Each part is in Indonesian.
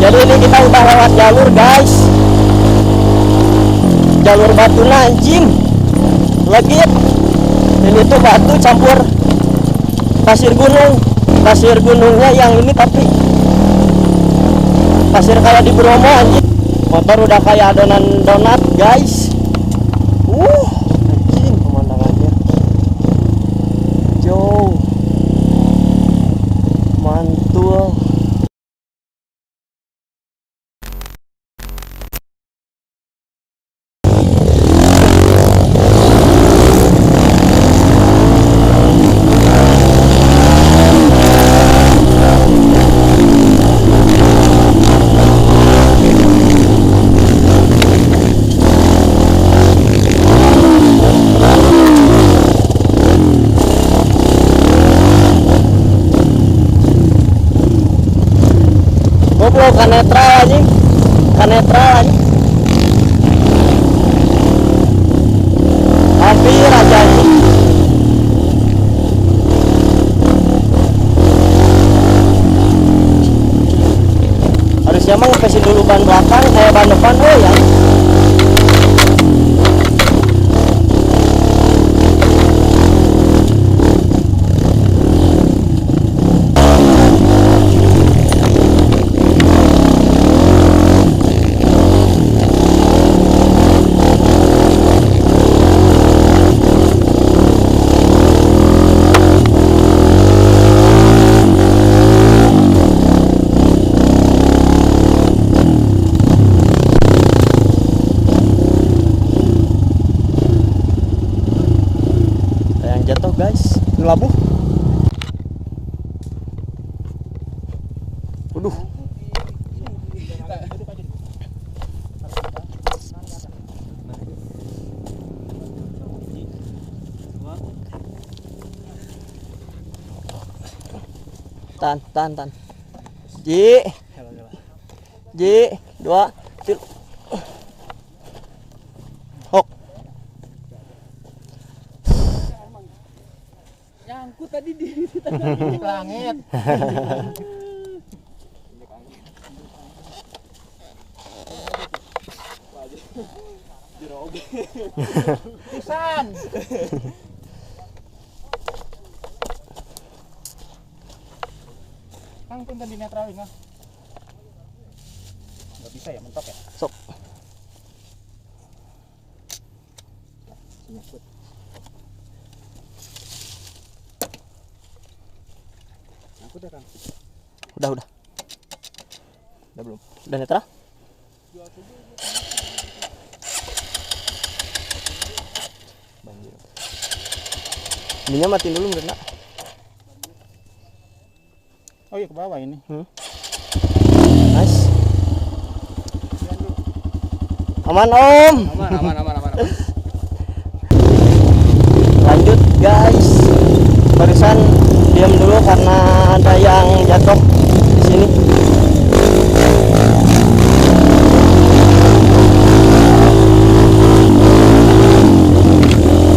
Jadi ini kita udah lewat jalur guys, jalur batu anjing legit. Ini tuh batu campur pasir gunung. Pasir gunungnya yang ini tapi pasir kayak di Bromo anjing. Motor udah kayak adonan donat guys. Anjing pemandangannya jauh, mantul. Goblok, kan netral anjing. Kan netral anjing. Hampir aja anjing. Harusnya mah ngepesin dulu ban belakang, ban depan ya. Jatuh guys, ngelabuh. Waduh. Tan. Ji, 2, 3. Hok. Nyangkut tadi di langit. Pisan. Kang punten di netral ini. Enggak bisa ya, mentok ya? Sok. Udah kan? Udah belum? Udah netral? Banjir. Ininya matiin dulu enggak? Oh iya, ke bawah ini. Nice. Aman Om. Aman. Lanjut guys. Barusan diam dulu karena ada yang jatuh di sini.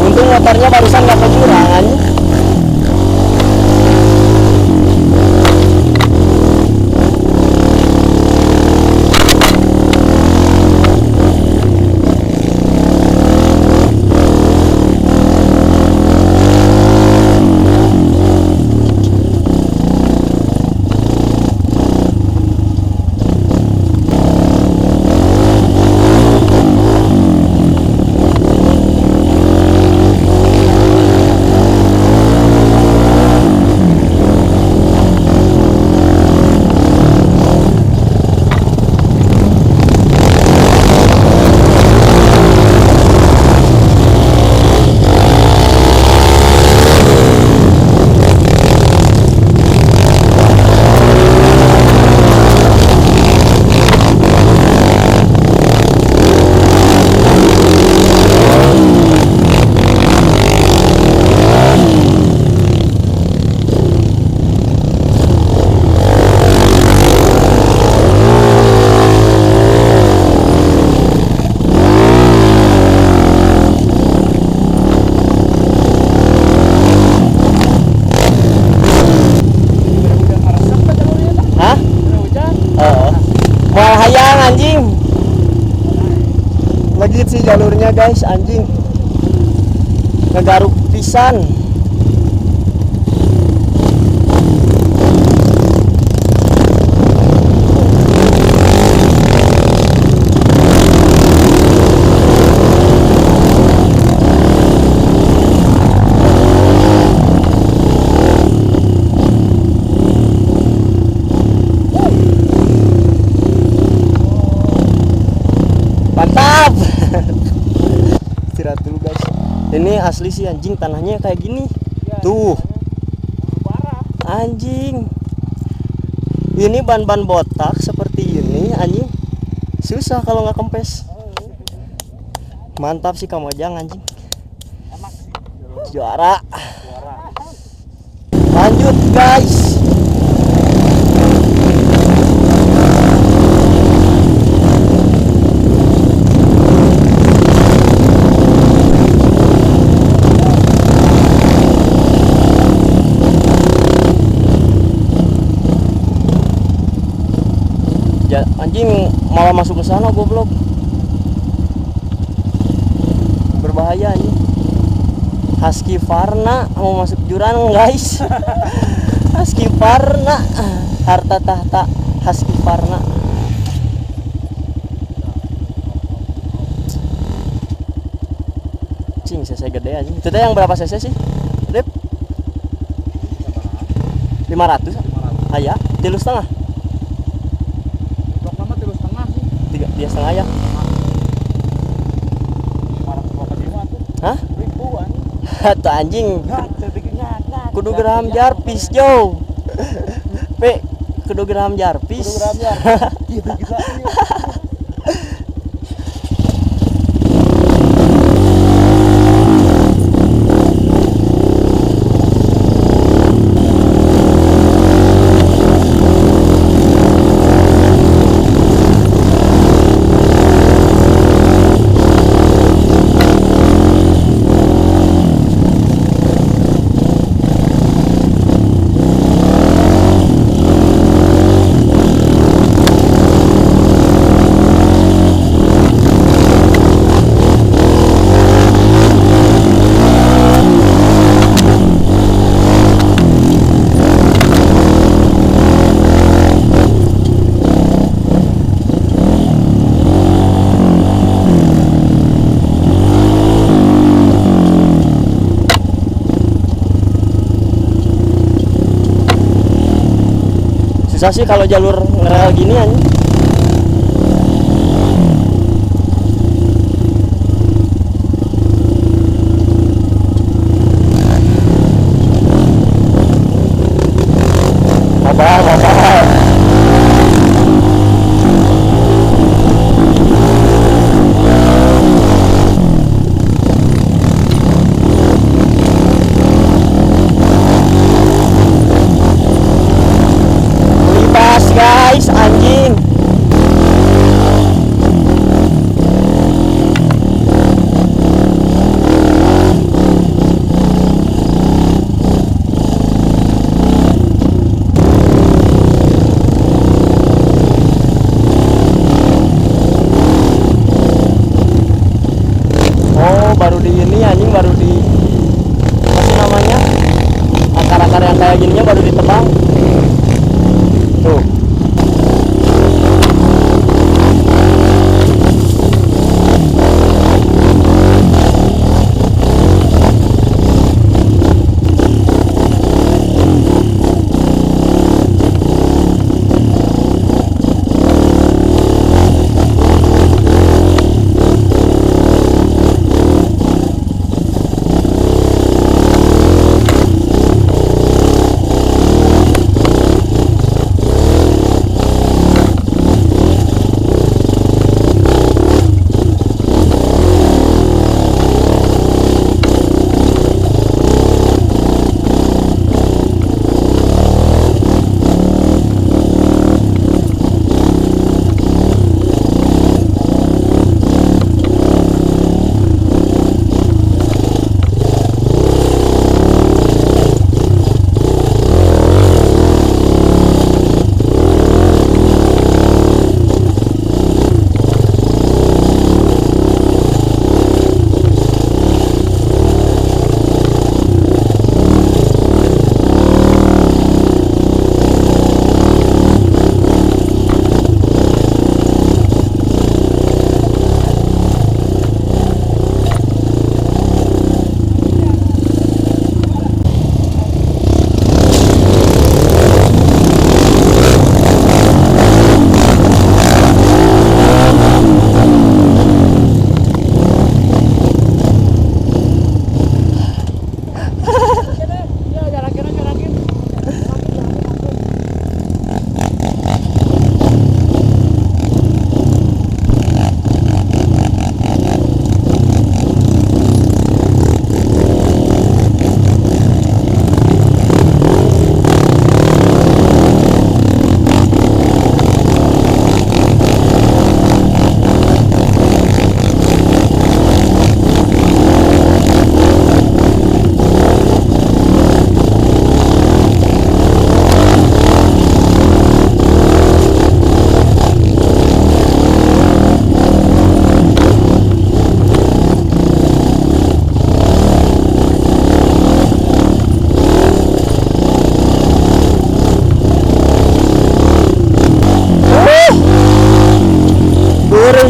Untung motornya barusan nggak ke jurang. anjing. Legit sih jalurnya guys, anjing. Ngegaruk pisan. Mantap. Istirahat dulu guys. Ini asli sih anjing, tanahnya kayak gini. Tuh. Anjing. Ini ban-ban botak seperti ini anjing. Susah kalau nggak kempes. Mantap sih Kamojang anjing. Juara. Lanjut guys. Anjing malah masuk ke sana goblok. Berbahaya anjing. Husqvarna mau masuk jurang guys. Husqvarna, harta tahta Husqvarna. Cing, cc gede anjing. Itu teh yang berapa cc sih? Rip? 500? Aya, 3,5. Dia setengah ya. Hah? Tuh anjing. Kudu geram jarpis jo. Pe, kudu geram jarpis. Susah sih kalau jalur ngerel gini anjing. Sabar. Guys, anjing. Oh, baru di ini anjing, baru di apa sih namanya? Akar-akar yang kayak gininya baru ditebang. Tuh.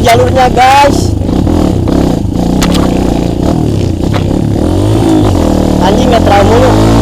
jalurnya guys. Anjing nggak terlalu mulu.